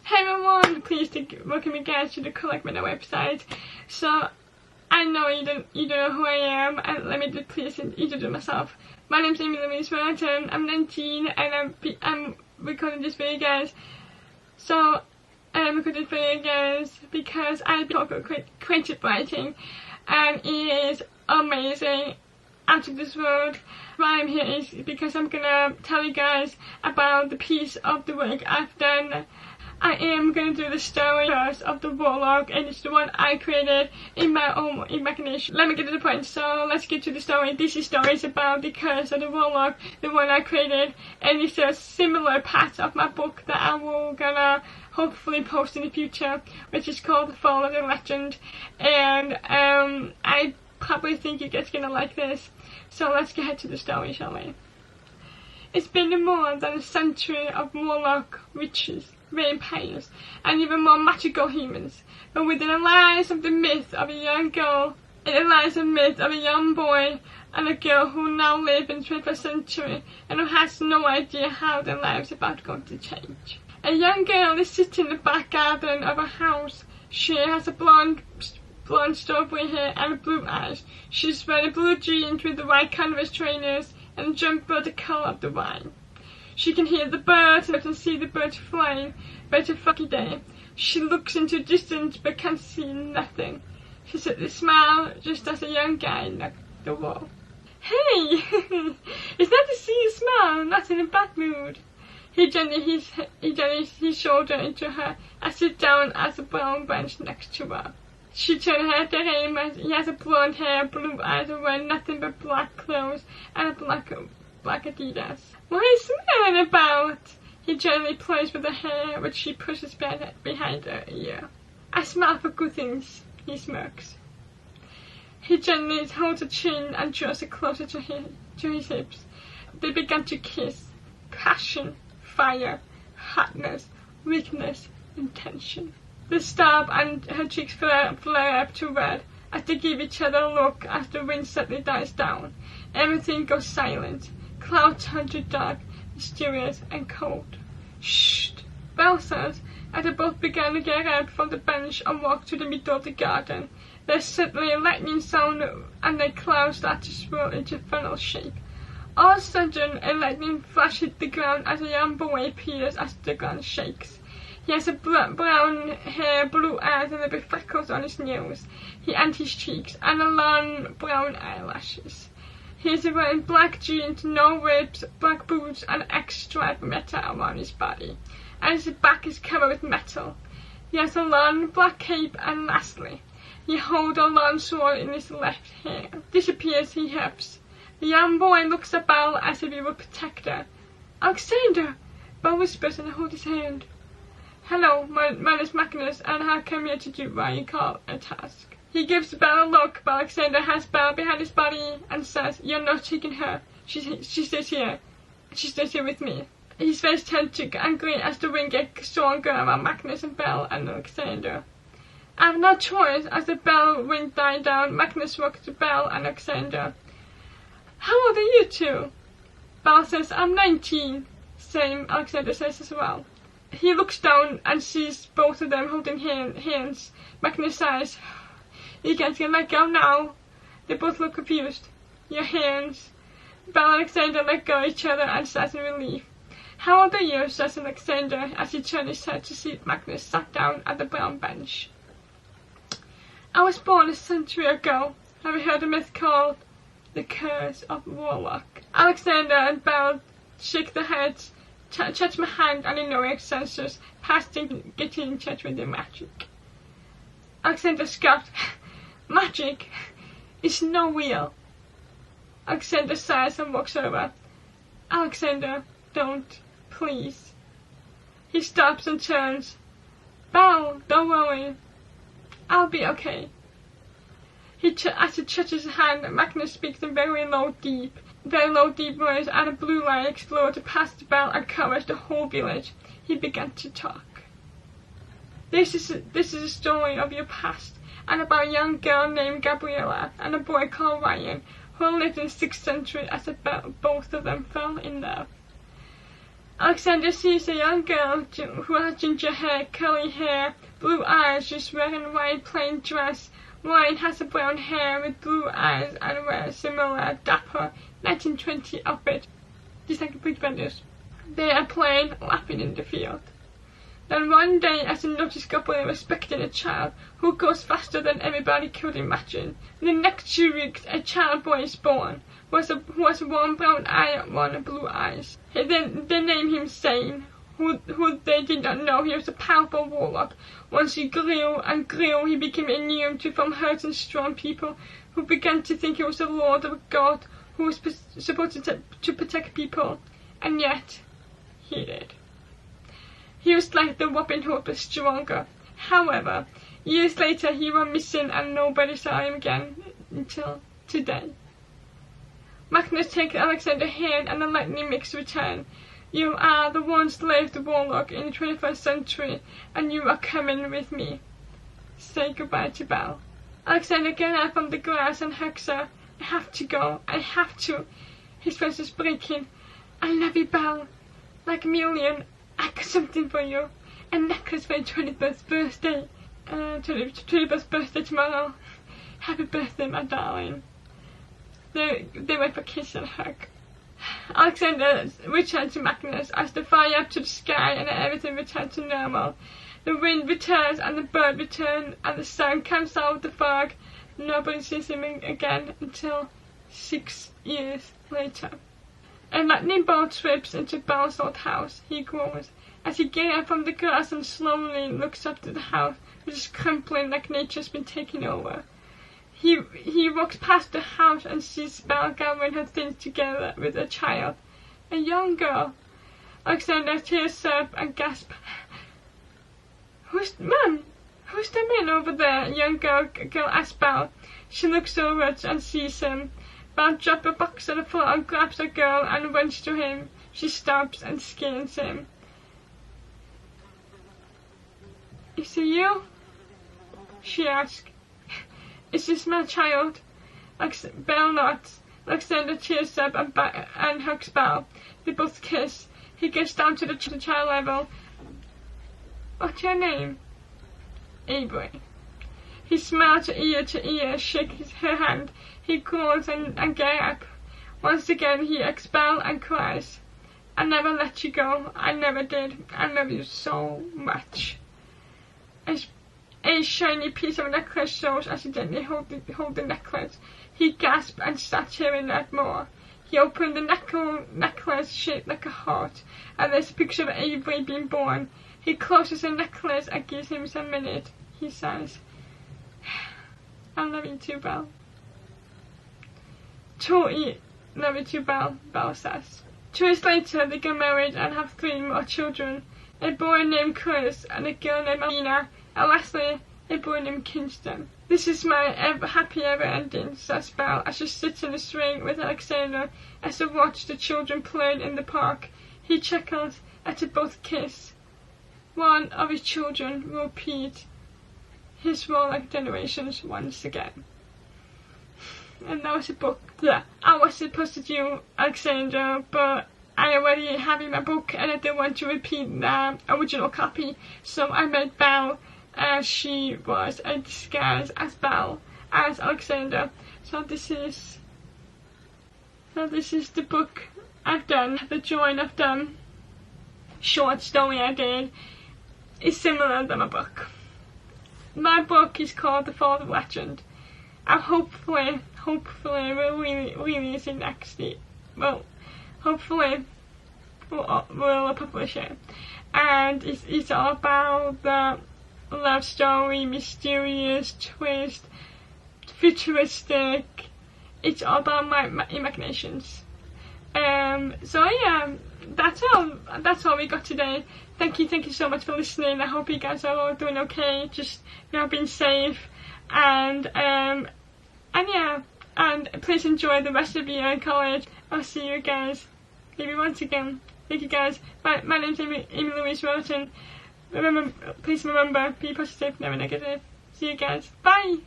Hey everyone, please welcome you guys to the Gwynedd website. So, I know you don't know who I am, and let me just please introduce myself. My name's Amy Louise Martin, I'm 19, and I'm recording this video, guys. So, I'm recording this video, guys, because I talk about creative writing, and it is amazing, out of this world. Why I'm here is because I'm gonna tell you guys about the piece of the work I've done. I am going to do the story first of the Warlock, and it's the one I created in my own imagination. Let me get to the point, so let's get to the story. This story is about the curse of the Warlock, the one I created, and it's a similar part of my book that I will gonna hopefully post in the future, which is called The Fall of the Legend, and I probably think you guys are gonna like this. So let's get to the story, shall we? It's been more than a century of Warlock witches, vampires, and even more magical humans. But within it lies of the myth of a young girl, it lies a myth of a young boy and a girl who now live in the 21st century and who has no idea how their lives are about going to change. A young girl is sitting in the back garden of a house. She has a blonde strawberry hair and blue eyes. She's wearing blue jeans with the white canvas trainers and a jumper the colour of the wine. She can hear the birds and can see the birds flying, but it's a foggy day. She looks into distance but can see nothing. She suddenly smiles just as a young guy knocked the wall. Hey! It's nice to see you smile, not in a bad mood. He gently his shoulder into her and sit down at the brown bench next to her. She turned her head to him, and he has a blonde hair, blue eyes, and wearing nothing but black clothes and a black Adidas. What are you smiling about? He gently plays with her hair, which she pushes behind her ear. I smile for good things, he smirks. He gently holds her chin and draws her closer to his hips. They began to kiss. Passion, fire, hotness, weakness, and tension. The stab and her cheeks flare up to red as they give each other a look as the wind suddenly dies down. Everything goes silent. Clouds turn to dark, mysterious, and cold. Shh! Belle says, as they both began to get up from the bench and walk to the middle of the garden. There's suddenly a lightning sound, and the clouds start to swirl into funnel shape. All of a sudden, a lightning flash hit the ground as a young boy appears as the ground shakes. He has a brown hair, blue eyes, and a big freckles on his nose and his cheeks, and a long brown eyelashes. He is wearing black jeans, no ribs, black boots, and extra metal around his body, and his back is covered with metal. He has a long black cape, and lastly, he holds a long sword in his left hand. Disappears, he huffs. The young boy looks at Belle as if he would protect her. Alexander! Belle whispers and holds his hand. Hello, my name is Magnus, and I come here to do what you call a task. He gives Belle a look, but Alexander has Belle behind his body and says, You're not taking her. She stays here. She stays here with me. His face turns to angry as the wind gets stronger around Magnus and Belle and Alexander. I have no choice. As the bell wind died down, Magnus walks to Belle and Alexander. How old are you two? Belle says, I'm 19. Same, Alexander says as well. He looks down and sees both of them holding hands. Magnus says, You guys can let go now. They both look confused. Your hands. Belle and Alexander let go of each other and says in relief. How old are you? Says Alexander as he turned his head to see Magnus sat down at the brown bench. I was born a century ago. Have you heard a myth called The Curse of Warlock? Alexander and Belle shake their heads. Touch my hand and in no sensors, past getting in touch with the magic. Alexander scoffed. Magic? It's no real. Alexander sighs and walks over. Alexander, don't, please. He stops and turns. Belle, don't worry. I'll be okay. As he touches his hand, Magnus speaks in very low, deep words, and a blue light explodes past Belle and covers the whole village. He began to talk. This is a story of your past, and about a young girl named Gabriella and a boy called Ryan, who lived in the 6th century as both of them fell in love. Alexander sees a young girl who has ginger hair, curly hair, blue eyes, just wearing a white plain dress. Ryan has a brown hair with blue eyes and wears similar dapper 1920 outfit, just like the Bridge Benders. They are playing, laughing in the field. Then one day, as a naughty couple, they were expecting a child who goes faster than everybody could imagine. In the next 2 weeks, a child boy is born, who has one brown eye and one blue eyes. They named him Zane, who they did not know he was a powerful warlock. Once he grew and grew, he became immune from hurting strong people, who began to think he was the Lord of God, who was supposed to protect people, and yet he did. He was like the Robin Hood, but stronger. However, years later he went missing and nobody saw him again until today. Magnus takes Alexander's hand and the lightning makes a return. You are the once-lived warlock in the 21st century, and you are coming with me. Say goodbye to Belle. Alexander gets out from the grass and hugs her. I have to go. I have to. His voice is breaking. I love you, Belle. Like a million. I got something for you. A necklace for your 21st birthday. 21st birthday tomorrow. Happy birthday, my darling. They went for a kiss and a hug. Alexander returned to Magnus as they fly up to the sky and everything returns to normal. The wind returns and the bird returns and the sun comes out of the fog. Nobody sees him again until 6 years later. A lightning bolt sweeps into Belle's old house. He groans as he gets up from the grass and slowly looks up to the house, which is crumbling like nature's been taken over. He walks past the house and sees Belle gathering her things together with a child, a young girl. Alexander tears up and gasps, Who's the man over there? A young girl asks Belle. She looks over and sees him. Belle drops a box on the floor and grabs the girl and runs to him. She stops and scares him. Is it you? She asks. Is this my child? Belle nods. Alexander cheers up and hugs Belle. They both kiss. He gets down to the child level. What's your name? Avery. He smiles ear to ear, shakes her hand. He groans and gets up. Once again he hugs Belle and cries. I never let you go. I never did. I love you so much. A shiny piece of necklace shows as he gently holds the necklace. He gasps and starts hearing that more. He opens the necklace shaped like a heart, and there's a picture of Avery being born. He closes the necklace and gives him a minute. He sighs. I love you too, Belle. Totally love you too, Belle, Belle says. 2 years later, they get married and have 3 more children. A boy named Chris and a girl named Alina, and lastly, a boy named Kingston. This is my happy ever ending, says Belle as she sits in the swing with Alexander as they watch the children playing in the park. He chuckles as they both kiss. One of his children will repeat his role like generations once again. And that was a book. Yeah, I was supposed to do Alexander, but I already have in my book and I didn't want to repeat the original copy, so I made Belle as she was a disguise as Belle, as Alexander. So this is the book I've done. The join of the short story I did is similar to my book. My book is called The Fall of Legend. And hopefully we'll release it next year. Well, hopefully we'll publish it. And it's all about the love story, mysterious twist, futuristic. It's all about my imaginations. So yeah, that's all we got today. Thank you so much for listening. I hope you guys are all doing okay, just being safe, and yeah, and please enjoy the rest of your year in college. I'll see you guys maybe once again. Thank you guys. My name's Amy Louise Roten. Please remember, be positive, never negative. See you guys. Bye.